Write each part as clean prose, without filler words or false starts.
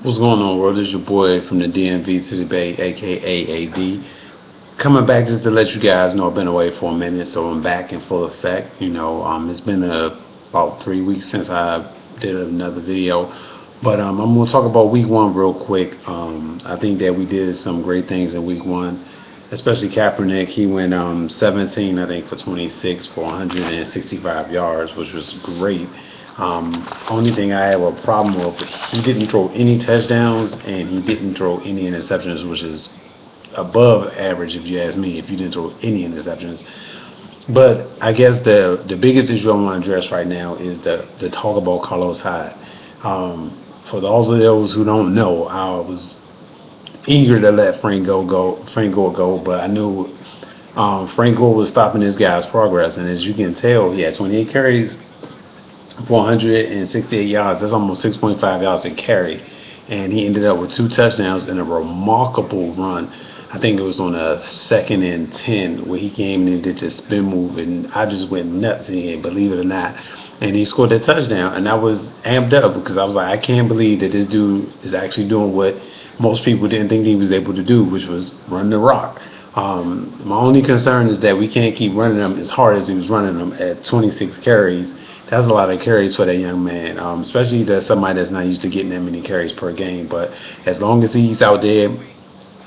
What's going on, world? It's your boy from the DMV to the Bay, aka AD. Coming back just to let you guys know I've been away for a minute, so I'm back in full effect. It's been about 3 weeks since I did another video, but I'm gonna talk about week one real quick. I think that we did some great things in week one, especially Kaepernick. He went 17, I think, for 26 for 165 yards, which was great. Only thing I have a problem with, he didn't throw any touchdowns and he didn't throw any interceptions, which is above average if you ask me, if you didn't throw any interceptions. But I guess the biggest issue I want to address right now is the talk about Carlos Hyde. For those who don't know, I was eager to let Frank Gore go, but I knew Frank Gore was stopping this guy's progress, and as you can tell, he had 28 carries for 168 yards. That's almost 6.5 yards a carry, and he ended up with 2 touchdowns and a remarkable run. I think it was on a 2nd and 10 where he came in and did this spin move, and I just went nuts in here, believe it or not. And he scored that touchdown, and I was amped up because I was like, I can't believe that this dude is actually doing what most people didn't think he was able to do, which was run the rock. My only concern is that we can't keep running them as hard as he was running them at 26 carries. That's a lot of carries for that young man, especially that somebody that's not used to getting that many carries per game. But as long as he's out there,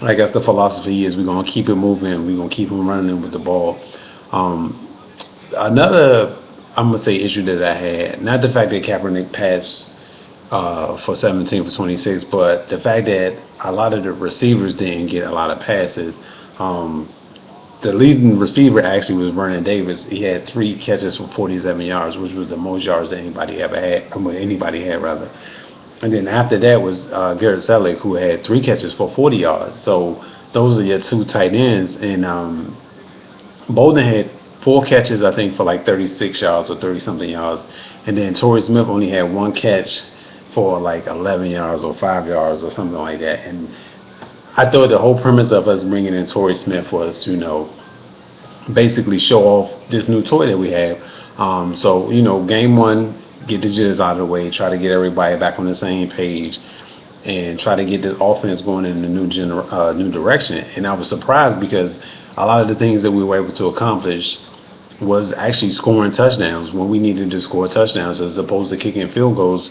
I guess the philosophy is we're going to keep it moving. We're going to keep him running with the ball. Another, I'm going to say, issue that I had, not the fact that Kaepernick passed for 17 for 26, but the fact that a lot of the receivers didn't get a lot of passes. The leading receiver actually was Vernon Davis. He had 3 catches for 47 yards, which was the most yards that anybody had rather. And then after that was Garrett Selleck, who had 3 catches for 40 yards. So those are your 2 tight ends. And Bolden had 4 catches, I think, for like 36 yards or 30-something yards. And then Torrey Smith only had 1 catch for like 11 yards or 5 yards or something like that. And I thought the whole premise of us bringing in Torrey Smith was, basically show off this new toy that we have. So, game one, get the jitters out of the way, try to get everybody back on the same page, and try to get this offense going in a new direction. And I was surprised because a lot of the things that we were able to accomplish was actually scoring touchdowns when we needed to score touchdowns as opposed to kicking field goals.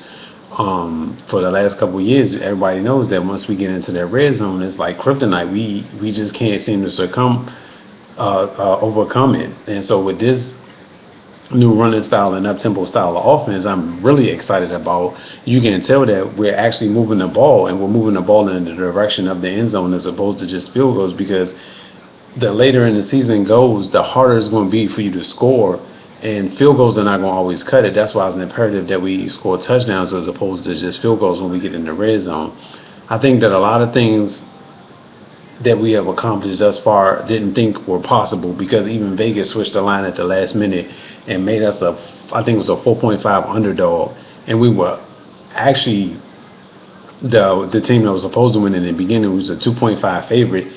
For the last couple of years, everybody knows that once we get into that red zone, it's like kryptonite. We just can't seem to overcome it. And so with this new running style and up-tempo style of offense, I'm really excited about. You can tell that we're actually moving the ball, and we're moving the ball in the direction of the end zone as opposed to just field goals, because the later in the season goes, the harder it's going to be for you to score. And field goals are not going to always cut it. That's why it's imperative that we score touchdowns as opposed to just field goals when we get in the red zone. I think that a lot of things that we have accomplished thus far didn't think were possible, because even Vegas switched the line at the last minute and made us I think it was a 4.5 underdog. And we were actually the team that was supposed to win in the beginning was a 2.5 favorite.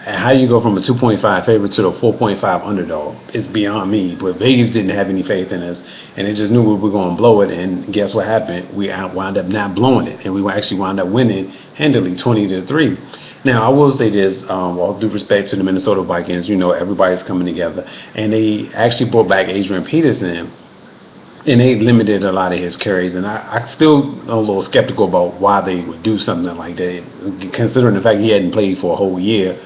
And how you go from a 2.5 favorite to the 4.5 underdog is beyond me. But Vegas didn't have any faith in us, and they just knew we were going to blow it. And guess what happened? We wound up not blowing it, and we actually wound up winning handily, 20-3. Now, I will say this, all due respect to the Minnesota Vikings, everybody's coming together, and they actually brought back Adrian Peterson, and they limited a lot of his carries. And I still am a little skeptical about why they would do something like that, considering the fact he hadn't played for a whole year.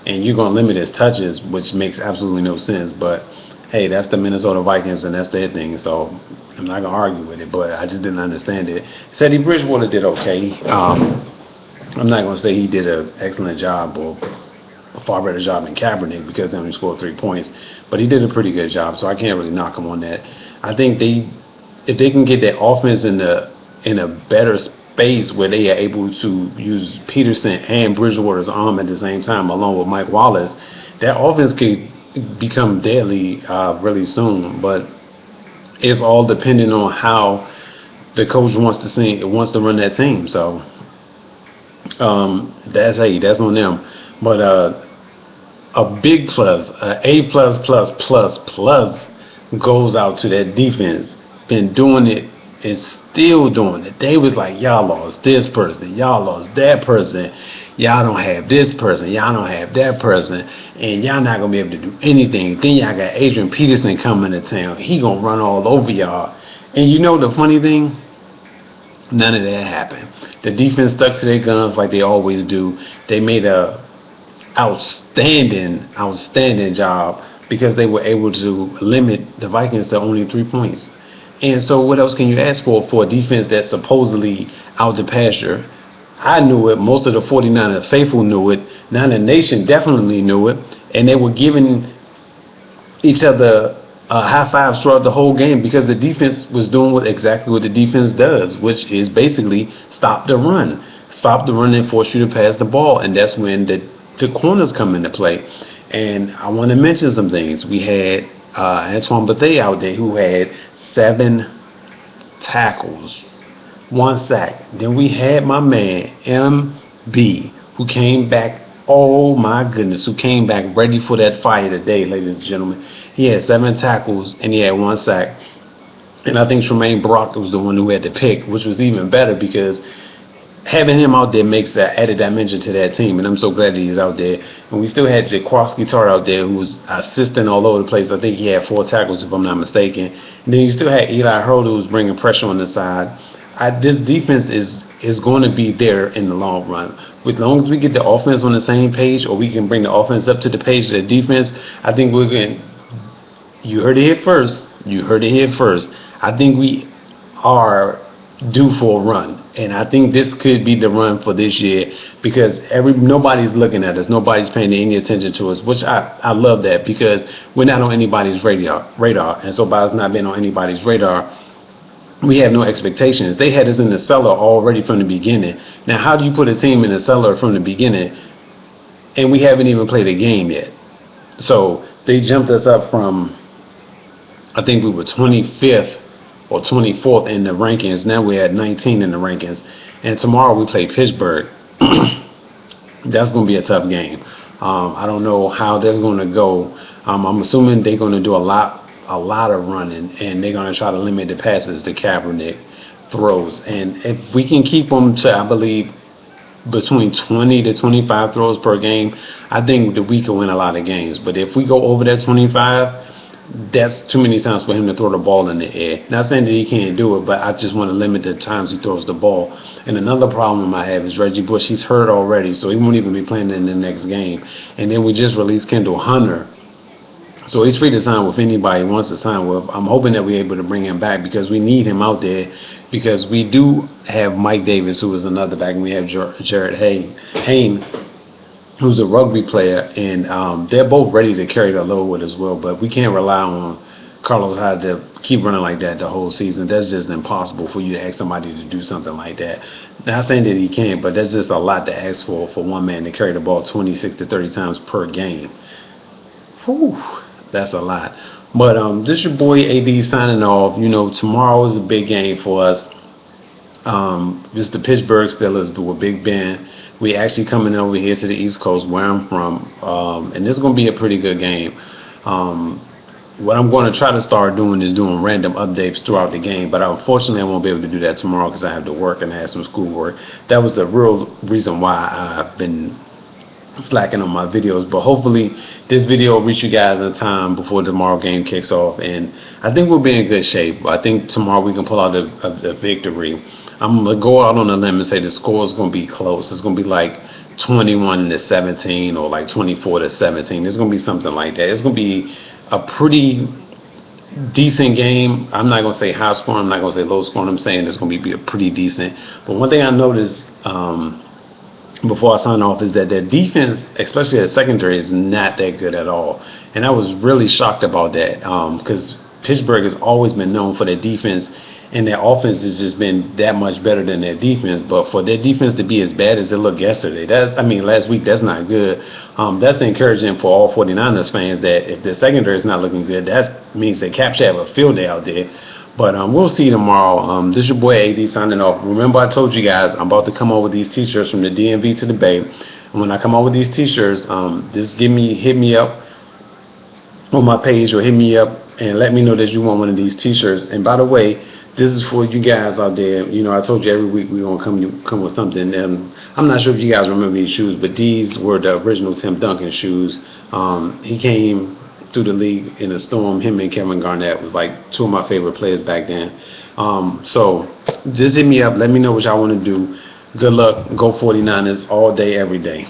And you're going to limit his touches, which makes absolutely no sense. But, hey, that's the Minnesota Vikings, and that's their thing. So I'm not going to argue with it, but I just didn't understand it. Teddy Bridgewater did okay. I'm not going to say he did an excellent job or a far better job than Kaepernick, because they only scored 3 points. But he did a pretty good job, so I can't really knock him on that. I think if they can get that offense in a better space where they are able to use Peterson and Bridgewater's arm at the same time, along with Mike Wallace, that offense could become deadly really soon. But it's all dependent on how the coach wants to run that team. So that's on them. But a big plus, A plus plus plus plus goes out to that defense. Been doing it. It's still doing it. They was like, y'all lost this person, y'all lost that person, y'all don't have this person, y'all don't have that person, and y'all not gonna be able to do anything. Then y'all got Adrian Peterson coming to town. He gonna run all over y'all. And you know the funny thing? None of that happened. The defense stuck to their guns like they always do. They made a outstanding job because they were able to limit the Vikings to only 3 points. And so what else can you ask for a defense that's supposedly out the pasture? I knew it. Most of the 49ers faithful knew it. Now the nation definitely knew it. And they were giving each other high fives throughout the whole game because the defense was doing exactly what the defense does, which is basically stop the run. Stop the run and force you to pass the ball. And that's when the corners come into play. And I want to mention some things. We had Antoine Bethea out there who had 7 tackles, 1 sack. Then we had my man MB who came back. Oh my goodness, who came back ready for that fire today, ladies and gentlemen. He had 7 tackles and he had 1 sack. And I think Tremaine Brock was the one who had the pick, which was even better because having him out there makes that added dimension to that team, and I'm so glad that he's out there. And we still had Jaquaski Tartt out there who was assisting all over the place. I think he had 4 tackles if I'm not mistaken. And then you still had Eli Hurd who was bringing pressure on the side. This defense is going to be there in the long run. As long as we get the offense on the same page, or we can bring the offense up to the page of the defense, I think we're going. You heard it here first. You heard it here first. I think we are due for a run, and I think this could be the run for this year because nobody's looking at us, nobody's paying any attention to us, which I love that because we're not on anybody's radar, and so by us not being on anybody's radar, we have no expectations. They had us in the cellar already from the beginning. Now, how do you put a team in the cellar from the beginning, and we haven't even played a game yet? So they jumped us up from, I think we were 25th or 24th in the rankings. Now we're at 19 in the rankings. And tomorrow we play Pittsburgh. That's going to be a tough game. I don't know how that's going to go. I'm assuming they're going to do a lot of running, and they're going to try to limit the passes the Kaepernick throws. And if we can keep them to, I believe, between 20 to 25 throws per game, I think that we can win a lot of games. But if we go over that 25, that's too many times for him to throw the ball in the air. Not saying that he can't do it, but I just want to limit the times he throws the ball. And another problem I have is Reggie Bush. He's hurt already, so he won't even be playing in the next game. And then we just released Kendall Hunter, so he's free to sign with anybody he wants to sign with. I'm hoping that we're able to bring him back because we need him out there because we do have Mike Davis, who is another back, and we have Jared Hayne, who's a rugby player, and they're both ready to carry the load as well. But we can't rely on Carlos Hyde to keep running like that the whole season. That's just impossible for you to ask somebody to do something like that. Not saying that he can't, but that's just a lot to ask for one man to carry the ball 26 to 30 times per game. Whew, that's a lot. But this your boy AD signing off. You know, tomorrow is a big game for us. This is the Pittsburgh Steelers with Big Ben. We actually coming over here to the East Coast where I'm from, and this is going to be a pretty good game. What I'm going to try to start doing is doing random updates throughout the game, but unfortunately I won't be able to do that tomorrow because I have to work and I have some schoolwork. That was the real reason why I've been slacking on my videos, but hopefully this video will reach you guys in time before tomorrow game kicks off, and I think we'll be in good shape. I think tomorrow we can pull out a victory. I'm going to go out on a limb and say the score is going to be close. It's going to be like 21-17 or like 24-17. It's going to be something like that. It's going to be a pretty decent game. I'm not going to say high scoring. I'm not going to say low scoring. I'm saying it's going to be a pretty decent. But one thing I noticed before I sign off is that their defense, especially at secondary, is not that good at all. And I was really shocked about that because Pittsburgh has always been known for their defense, and their offense has just been that much better than their defense. But for their defense to be as bad as it looked yesterday, last week, that's not good. That's encouraging for all 49ers fans that if the secondary is not looking good, that means that Cap should have a field day out there. But we'll see you tomorrow. This is your boy AD signing off. Remember, I told you guys I'm about to come over with these t-shirts from the DMV to the Bay. And when I come over with these t-shirts, just hit me up on my page or hit me up and let me know that you want one of these t-shirts. And by the way, this is for you guys out there. You know, I told you every week we're gonna come with something. And I'm not sure if you guys remember these shoes, but these were the original Tim Duncan shoes. He came through the league in a storm. Him and Kevin Garnett was like two of my favorite players back then. So just hit me up. Let me know what y'all want to do. Good luck. Go 49ers all day, every day.